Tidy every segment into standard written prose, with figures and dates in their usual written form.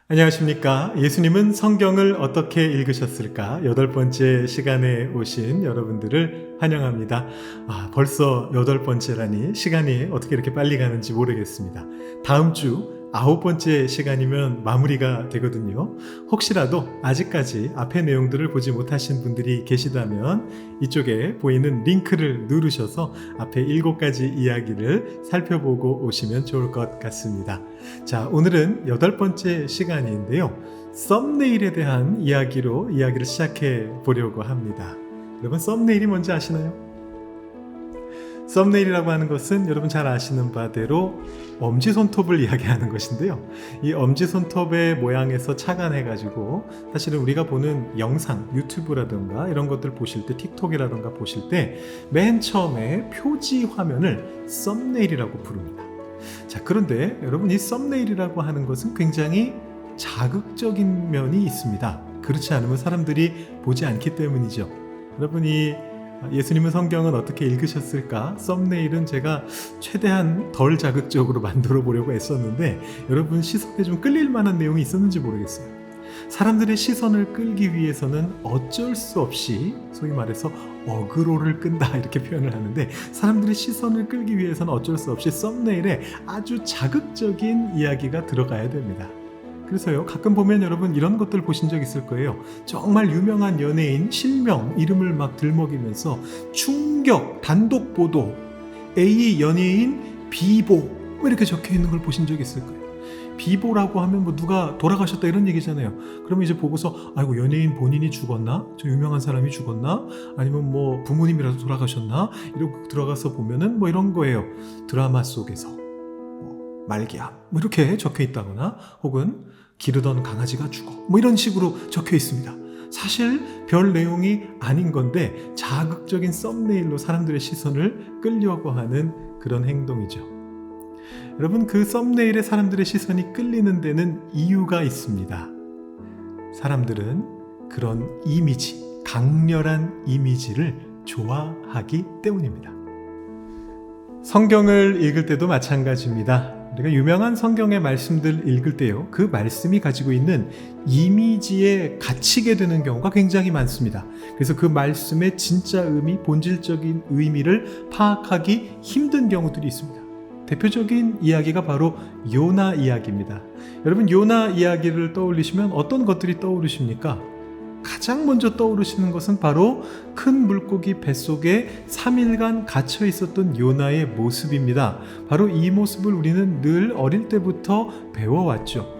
안녕하십니까. 예수님은 성경을 어떻게 읽으셨을까? 8번째 시간에 오신 여러분들을 환영합니다. 벌써 8번째라니 시간이 어떻게 이렇게 빨리 가는지 모르겠습니다. 다음 주 9번째 시간이면 마무리가 되거든요. 혹시라도 아직까지 앞의 내용들을 보지 못하신 분들이 계시다면 이쪽에 보이는 링크를 누르셔서 앞에 7가지 이야기를 살펴보고 오시면 좋을 것 같습니다. 자, 오늘은 8번째 시간인데요. 썸네일에 대한 이야기를 시작해 보려고 합니다. 여러분, 썸네일이 뭔지 아시나요? 썸네일이라고 하는 것은 여러분 잘 아시는 바대로 엄지손톱을 이야기하는 것인데요. 이 엄지손톱의 모양에서 착안해가지고 사실은 우리가 보는 영상, 유튜브라든가 이런 것들 보실 때, 틱톡이라든가 보실 때 맨 처음에 표지 화면을 썸네일이라고 부릅니다. 자, 그런데 여러분, 이 썸네일이라고 하는 것은 굉장히 자극적인 면이 있습니다. 그렇지 않으면 사람들이 보지 않기 때문이죠. 여러분이 예수님은 성경은 어떻게 읽으셨을까? 썸네일은 제가 최대한 덜 자극적으로 만들어 보려고 애썼는데 여러분 시선에 좀 끌릴 만한 내용이 있었는지 모르겠어요. 사람들의 시선을 끌기 위해서는 어쩔 수 없이 소위 말해서 어그로를 끈다 이렇게 표현을 하는데, 사람들의 시선을 끌기 위해서는 어쩔 수 없이 썸네일에 아주 자극적인 이야기가 들어가야 됩니다. 그래서요, 가끔 보면 여러분 이런 것들 보신 적 있을 거예요. 정말 유명한 연예인 실명 이름을 막 들먹이면서 충격 단독 보도 A 연예인 비보 이렇게 적혀 있는 걸 보신 적 있을 거예요. 비보라고 하면 뭐 누가 돌아가셨다 이런 얘기잖아요. 그러면 이제 보고서 아이고, 연예인 본인이 죽었나? 저 유명한 사람이 죽었나? 아니면 뭐 부모님이라도 돌아가셨나? 이러고 들어가서 보면은 뭐 이런 거예요. 드라마 속에서 말기암 뭐 이렇게 적혀 있다거나, 혹은 기르던 강아지가 죽어 뭐 이런 식으로 적혀 있습니다. 사실 별 내용이 아닌 건데 자극적인 썸네일로 사람들의 시선을 끌려고 하는 그런 행동이죠. 여러분, 그 썸네일에 사람들의 시선이 끌리는 데는 이유가 있습니다. 사람들은 그런 이미지, 강렬한 이미지를 좋아하기 때문입니다. 성경을 읽을 때도 마찬가지입니다. 우리가 유명한 성경의 말씀들 읽을 때요, 그 말씀이 가지고 있는 이미지에 갇히게 되는 경우가 굉장히 많습니다. 그래서 그 말씀의 진짜 의미, 본질적인 의미를 파악하기 힘든 경우들이 있습니다. 대표적인 이야기가 바로 요나 이야기입니다. 여러분, 요나 이야기를 떠올리시면 어떤 것들이 떠오르십니까? 가장 먼저 떠오르시는 것은 바로 큰 물고기 뱃속에 3일간 갇혀 있었던 요나의 모습입니다. 바로 이 모습을 우리는 늘 어릴 때부터 배워왔죠.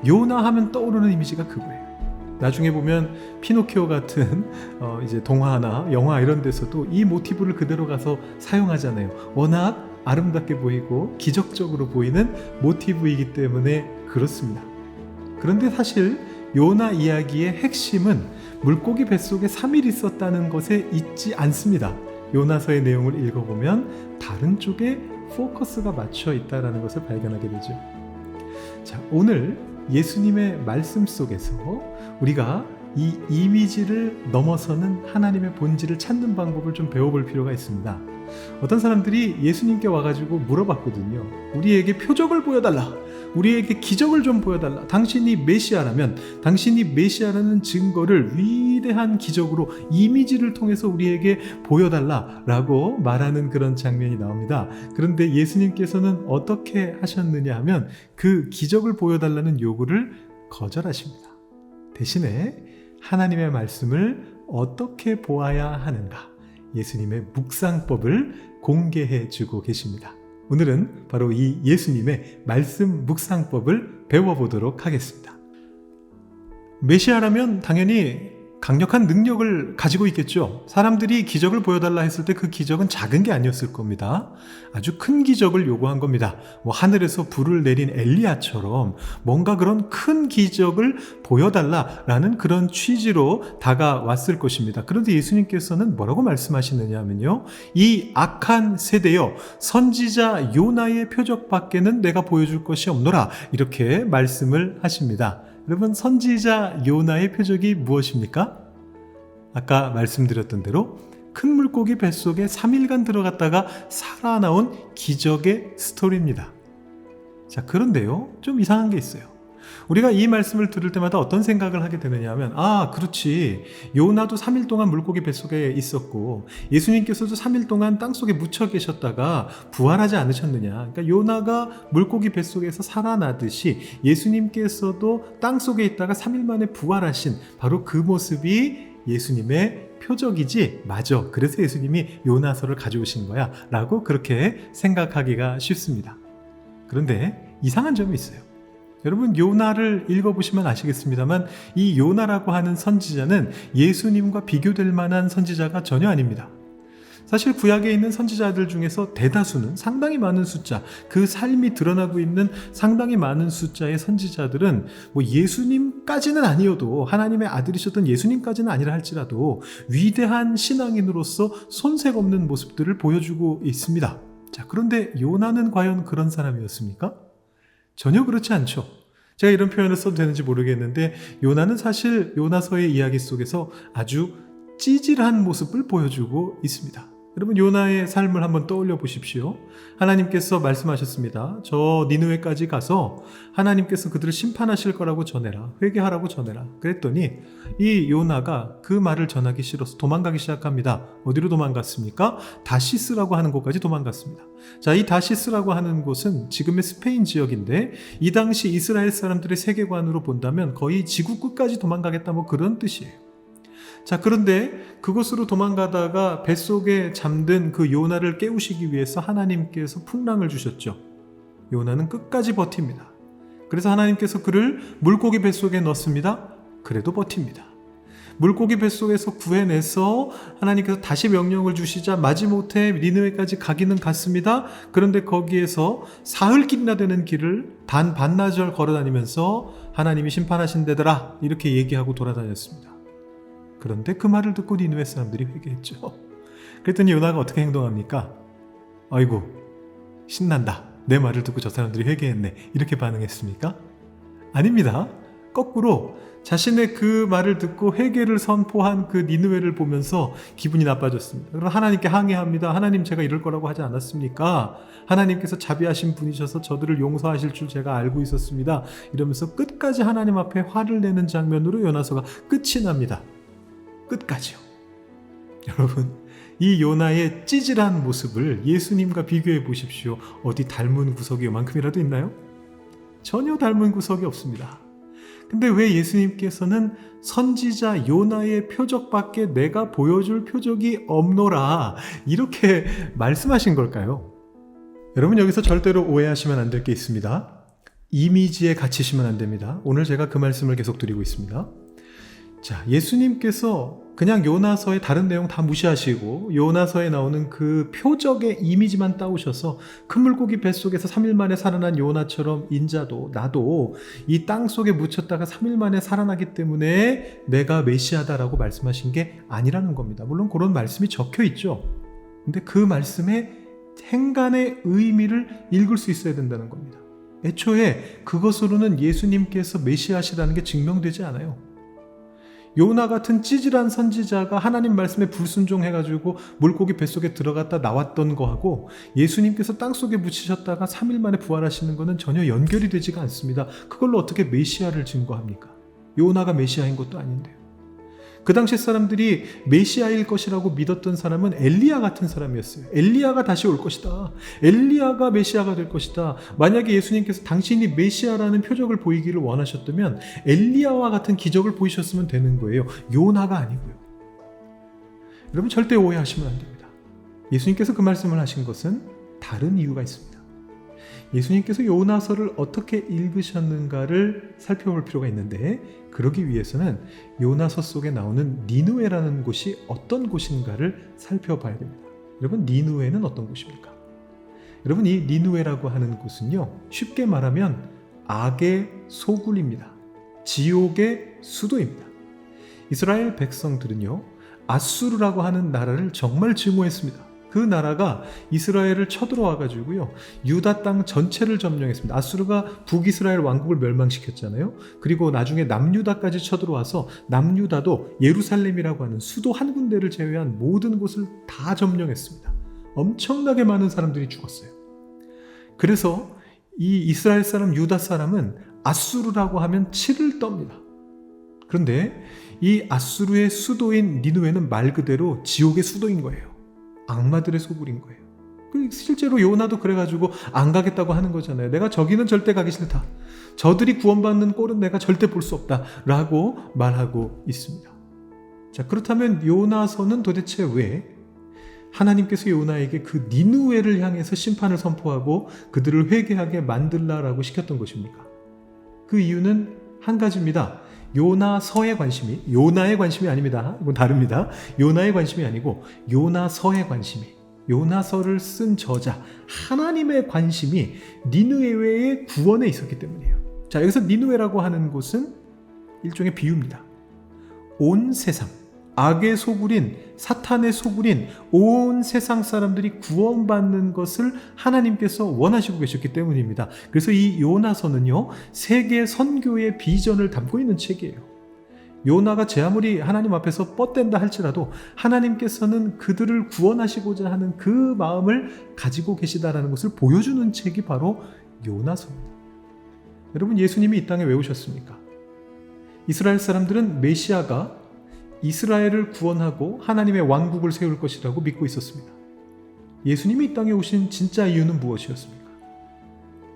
요나 하면 떠오르는 이미지가 그거예요. 나중에 보면 피노키오 같은 이제 동화나 영화 이런 데서도 이 모티브를 그대로 가서 사용하잖아요. 워낙 아름답게 보이고 기적적으로 보이는 모티브이기 때문에 그렇습니다. 그런데 사실 요나 이야기의 핵심은 물고기 뱃속에 3일 있었다는 것에 있지 않습니다. 요나서의 내용을 읽어보면 다른 쪽에 포커스가 맞춰 있다는 것을 발견하게 되죠. 자, 오늘 예수님의 말씀 속에서 우리가 이 이미지를 넘어서는 하나님의 본질을 찾는 방법을 좀 배워볼 필요가 있습니다. 어떤 사람들이 예수님께 와가지고 물어봤거든요. 우리에게 표적을 보여달라. 우리에게 기적을 좀 보여달라. 당신이 메시아라면, 당신이 메시아라는 증거를 위대한 기적으로 이미지를 통해서 우리에게 보여달라 라고 말하는 그런 장면이 나옵니다. 그런데 예수님께서는 어떻게 하셨느냐 하면 그 기적을 보여달라는 요구를 거절하십니다. 대신에 하나님의 말씀을 어떻게 보아야 하는가, 예수님의 묵상법을 공개해 주고 계십니다. 오늘은 바로 이 예수님의 말씀 묵상법을 배워보도록 하겠습니다. 메시아라면 당연히 강력한 능력을 가지고 있겠죠. 사람들이 기적을 보여달라 했을 때 그 기적은 작은 게 아니었을 겁니다. 아주 큰 기적을 요구한 겁니다. 하늘에서 불을 내린 엘리야처럼 뭔가 그런 큰 기적을 보여달라라는 그런 취지로 다가왔을 것입니다. 그런데 예수님께서는 뭐라고 말씀하시느냐 하면요, 이 악한 세대여, 선지자 요나의 표적밖에는 내가 보여줄 것이 없노라, 이렇게 말씀을 하십니다. 여러분, 선지자 요나의 표적이 무엇입니까? 아까 말씀드렸던 대로 큰 물고기 뱃속에 3일간 들어갔다가 살아나온 기적의 스토리입니다. 자, 그런데요, 좀 이상한 게 있어요. 우리가 이 말씀을 들을 때마다 어떤 생각을 하게 되느냐 하면, 아, 그렇지. 요나도 3일 동안 물고기 뱃속에 있었고 예수님께서도 3일 동안 땅속에 묻혀 계셨다가 부활하지 않으셨느냐. 그러니까 요나가 물고기 뱃속에서 살아나듯이 예수님께서도 땅속에 있다가 3일 만에 부활하신 바로 그 모습이 예수님의 표적이지. 맞아. 그래서 예수님이 요나서를 가져오신 거야 라고 그렇게 생각하기가 쉽습니다. 그런데 이상한 점이 있어요. 여러분, 요나를 읽어보시면 아시겠습니다만 이 요나라고 하는 선지자는 예수님과 비교될 만한 선지자가 전혀 아닙니다. 사실 구약에 있는 선지자들 중에서 대다수는, 상당히 많은 숫자, 그 삶이 드러나고 있는 상당히 많은 숫자의 선지자들은 뭐 예수님까지는 아니어도, 하나님의 아들이셨던 예수님까지는 아니라 할지라도 위대한 신앙인으로서 손색 없는 모습들을 보여주고 있습니다. 자, 그런데 요나는 과연 그런 사람이었습니까? 전혀 그렇지 않죠. 제가 이런 표현을 써도 되는지 모르겠는데 요나는 사실 요나서의 이야기 속에서 아주 찌질한 모습을 보여주고 있습니다. 여러분, 요나의 삶을 한번 떠올려 보십시오. 하나님께서 말씀하셨습니다. 저 니느웨까지 가서 하나님께서 그들을 심판하실 거라고 전해라. 회개하라고 전해라. 그랬더니 이 요나가 그 말을 전하기 싫어서 도망가기 시작합니다. 어디로 도망갔습니까? 다시스라고 하는 곳까지 도망갔습니다. 자, 이 다시스라고 하는 곳은 지금의 스페인 지역인데 이 당시 이스라엘 사람들의 세계관으로 본다면 거의 지구 끝까지 도망가겠다 뭐 그런 뜻이에요. 자, 그런데 그곳으로 도망가다가 뱃속에 잠든 그 요나를 깨우시기 위해서 하나님께서 풍랑을 주셨죠. 요나는 끝까지 버팁니다. 그래서 하나님께서 그를 물고기 뱃속에 넣습니다. 그래도 버팁니다. 물고기 뱃속에서 구해내서 하나님께서 다시 명령을 주시자 마지못해 니느웨까지 가기는 갔습니다. 그런데 거기에서 사흘길이나 되는 길을 단 반나절 걸어다니면서 하나님이 심판하신대더라 이렇게 얘기하고 돌아다녔습니다. 그런데 그 말을 듣고 니느웨 사람들이 회개했죠. 그랬더니 요나가 어떻게 행동합니까? 아이고, 신난다. 내 말을 듣고 저 사람들이 회개했네. 이렇게 반응했습니까? 아닙니다. 거꾸로 자신의 그 말을 듣고 회개를 선포한 그 니느웨를 보면서 기분이 나빠졌습니다. 그럼 하나님께 항의합니다. 하나님, 제가 이럴 거라고 하지 않았습니까? 하나님께서 자비하신 분이셔서 저들을 용서하실 줄 제가 알고 있었습니다. 이러면서 끝까지 하나님 앞에 화를 내는 장면으로 요나서가 끝이 납니다. 끝까지요. 여러분, 이 요나의 찌질한 모습을 예수님과 비교해 보십시오. 어디 닮은 구석이 요만큼이라도 있나요? 전혀 닮은 구석이 없습니다. 근데 왜 예수님께서는 선지자 요나의 표적밖에 내가 보여줄 표적이 없노라 이렇게 말씀하신 걸까요? 여러분, 여기서 절대로 오해하시면 안 될 게 있습니다. 이미지에 갇히시면 안 됩니다. 오늘 제가 그 말씀을 계속 드리고 있습니다. 자, 예수님께서 그냥 요나서의 다른 내용 다 무시하시고 요나서에 나오는 그 표적의 이미지만 따오셔서 큰 물고기 뱃속에서 3일 만에 살아난 요나처럼 인자도 나도 이 땅속에 묻혔다가 3일 만에 살아나기 때문에 내가 메시아다라고 말씀하신 게 아니라는 겁니다. 물론 그런 말씀이 적혀 있죠. 근데 그 말씀의 행간의 의미를 읽을 수 있어야 된다는 겁니다. 애초에 그것으로는 예수님께서 메시아시라는 게 증명되지 않아요. 요나 같은 찌질한 선지자가 하나님 말씀에 불순종해가지고 물고기 뱃속에 들어갔다 나왔던 거하고 예수님께서 땅속에 묻히셨다가 3일 만에 부활하시는 거는 전혀 연결이 되지가 않습니다. 그걸로 어떻게 메시아를 증거합니까? 요나가 메시아인 것도 아닌데요. 그 당시 사람들이 메시아일 것이라고 믿었던 사람은 엘리야 같은 사람이었어요. 엘리야가 다시 올 것이다. 엘리야가 메시아가 될 것이다. 만약에 예수님께서 당신이 메시아라는 표적을 보이기를 원하셨다면 엘리야와 같은 기적을 보이셨으면 되는 거예요. 요나가 아니고요. 여러분, 절대 오해하시면 안 됩니다. 예수님께서 그 말씀을 하신 것은 다른 이유가 있습니다. 예수님께서 요나서를 어떻게 읽으셨는가를 살펴볼 필요가 있는데, 그러기 위해서는 요나서 속에 나오는 니느웨라는 곳이 어떤 곳인가를 살펴봐야 됩니다. 여러분, 니느웨는 어떤 곳입니까? 여러분, 이 니느웨라고 하는 곳은요, 쉽게 말하면 악의 소굴입니다. 지옥의 수도입니다. 이스라엘 백성들은요, 아수르라고 하는 나라를 정말 증오했습니다. 그 나라가 이스라엘을 쳐들어와가지고요, 유다 땅 전체를 점령했습니다. 아수르가 북이스라엘 왕국을 멸망시켰잖아요. 그리고 나중에 남유다까지 쳐들어와서 남유다도 예루살렘이라고 하는 수도 한 군데를 제외한 모든 곳을 다 점령했습니다. 엄청나게 많은 사람들이 죽었어요. 그래서 이 이스라엘 사람, 유다 사람은 아수르라고 하면 치를 떱니다. 그런데 이 아수르의 수도인 니느웨는 말 그대로 지옥의 수도인 거예요. 악마들의 소굴인 거예요. 실제로 요나도 그래가지고 안 가겠다고 하는 거잖아요. 내가 저기는 절대 가기 싫다. 저들이 구원받는 꼴은 내가 절대 볼 수 없다 라고 말하고 있습니다. 자, 그렇다면 요나서는 도대체 왜 하나님께서 요나에게 그 니느웨를 향해서 심판을 선포하고 그들을 회개하게 만들라라고 시켰던 것입니까? 그 이유는 한 가지입니다. 요나서의 관심이, 요나의 관심이 아닙니다. 이건 다릅니다. 요나의 관심이 아니고 요나서의 관심이, 요나서를 쓴 저자 하나님의 관심이 니느웨의 구원에 있었기 때문이에요. 자, 여기서 니느웨라고 하는 곳은 일종의 비유입니다. 온 세상, 악의 소굴인, 사탄의 소굴인 온 세상 사람들이 구원받는 것을 하나님께서 원하시고 계셨기 때문입니다. 그래서 이 요나서는요, 세계 선교의 비전을 담고 있는 책이에요. 요나가 제 아무리 하나님 앞에서 뻗댄다 할지라도 하나님께서는 그들을 구원하시고자 하는 그 마음을 가지고 계시다라는 것을 보여주는 책이 바로 요나서입니다. 여러분, 예수님이 이 땅에 왜 오셨습니까? 이스라엘 사람들은 메시아가 이스라엘을 구원하고 하나님의 왕국을 세울 것이라고 믿고 있었습니다. 예수님이 이 땅에 오신 진짜 이유는 무엇이었습니까?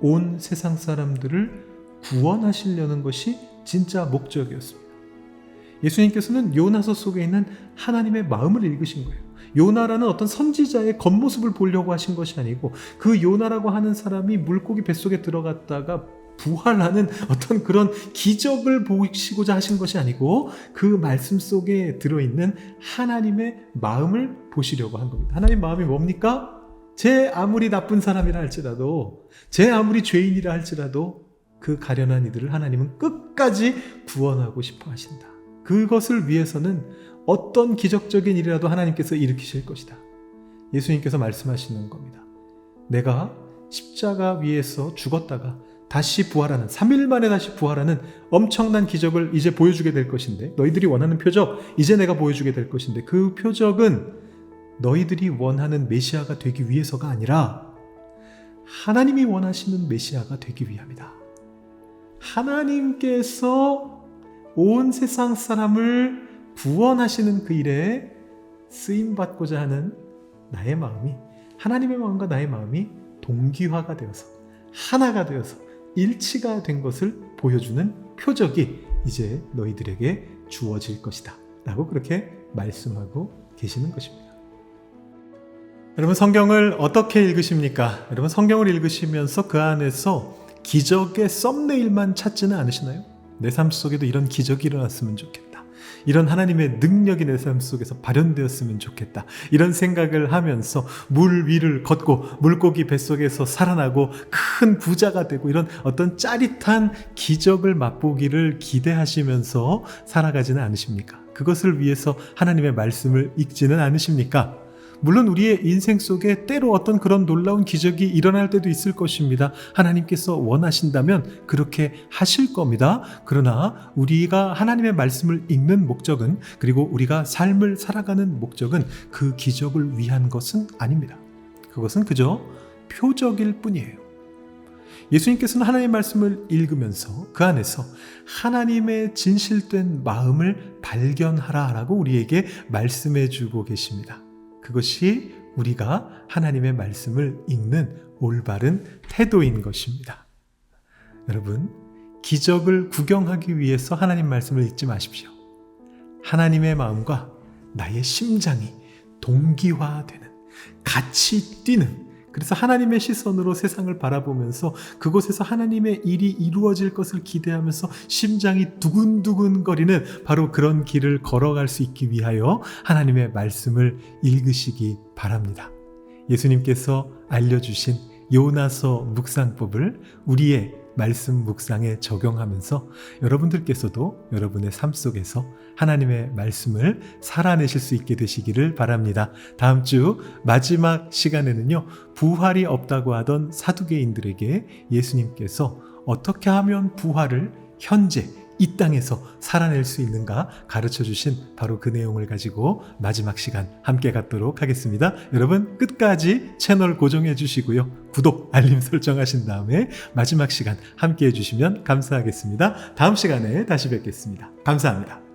온 세상 사람들을 구원하시려는 것이 진짜 목적이었습니다. 예수님께서는 요나서 속에 있는 하나님의 마음을 읽으신 거예요. 요나라는 어떤 선지자의 겉모습을 보려고 하신 것이 아니고 그 요나라고 하는 사람이 물고기 뱃속에 들어갔다가 부활하는 어떤 그런 기적을 보시고자 하신 것이 아니고 그 말씀 속에 들어있는 하나님의 마음을 보시려고 한 겁니다. 하나님 마음이 뭡니까? 제 아무리 나쁜 사람이라 할지라도, 제 아무리 죄인이라 할지라도 그 가련한 이들을 하나님은 끝까지 구원하고 싶어 하신다. 그것을 위해서는 어떤 기적적인 일이라도 하나님께서 일으키실 것이다. 예수님께서 말씀하시는 겁니다. 내가 십자가 위에서 죽었다가 다시 부활하는, 3일 만에 다시 부활하는 엄청난 기적을 이제 보여주게 될 것인데, 너희들이 원하는 표적, 이제 내가 보여주게 될 것인데, 그 표적은 너희들이 원하는 메시아가 되기 위해서가 아니라 하나님이 원하시는 메시아가 되기 위함이다. 하나님께서 온 세상 사람을 구원하시는 그 일에 쓰임받고자 하는 나의 마음이, 하나님의 마음과 나의 마음이 동기화가 되어서, 하나가 되어서 일치가 된 것을 보여주는 표적이 이제 너희들에게 주어질 것이다 라고 그렇게 말씀하고 계시는 것입니다. 여러분, 성경을 어떻게 읽으십니까? 여러분, 성경을 읽으시면서 그 안에서 기적의 썸네일만 찾지는 않으시나요? 내 삶 속에도 이런 기적이 일어났으면 좋겠다. 이런 하나님의 능력이 내 삶 속에서 발현되었으면 좋겠다. 이런 생각을 하면서 물 위를 걷고 물고기 뱃속에서 살아나고 큰 부자가 되고 이런 어떤 짜릿한 기적을 맛보기를 기대하시면서 살아가지는 않으십니까? 그것을 위해서 하나님의 말씀을 읽지는 않으십니까? 물론 우리의 인생 속에 때로 어떤 그런 놀라운 기적이 일어날 때도 있을 것입니다. 하나님께서 원하신다면 그렇게 하실 겁니다. 그러나 우리가 하나님의 말씀을 읽는 목적은, 그리고 우리가 삶을 살아가는 목적은 그 기적을 위한 것은 아닙니다. 그것은 그저 표적일 뿐이에요. 예수님께서는 하나님의 말씀을 읽으면서 그 안에서 하나님의 진실된 마음을 발견하라라고 우리에게 말씀해 주고 계십니다. 그것이 우리가 하나님의 말씀을 읽는 올바른 태도인 것입니다. 여러분, 기적을 구경하기 위해서 하나님 말씀을 읽지 마십시오. 하나님의 마음과 나의 심장이 동기화되는, 같이 뛰는, 그래서 하나님의 시선으로 세상을 바라보면서 그곳에서 하나님의 일이 이루어질 것을 기대하면서 심장이 두근두근거리는 바로 그런 길을 걸어갈 수 있기 위하여 하나님의 말씀을 읽으시기 바랍니다. 예수님께서 알려주신 요나서 묵상법을 우리의 말씀 묵상에 적용하면서 여러분들께서도 여러분의 삶 속에서 하나님의 말씀을 살아내실 수 있게 되시기를 바랍니다. 다음 주 마지막 시간에는요, 부활이 없다고 하던 사두개인들에게 예수님께서 어떻게 하면 부활을 현재 이 땅에서 살아낼 수 있는가 가르쳐 주신 바로 그 내용을 가지고 마지막 시간 함께 갖도록 하겠습니다. 여러분 끝까지 채널 고정해 주시고요. 구독, 알림 설정하신 다음에 마지막 시간 함께 해주시면 감사하겠습니다. 다음 시간에 다시 뵙겠습니다. 감사합니다.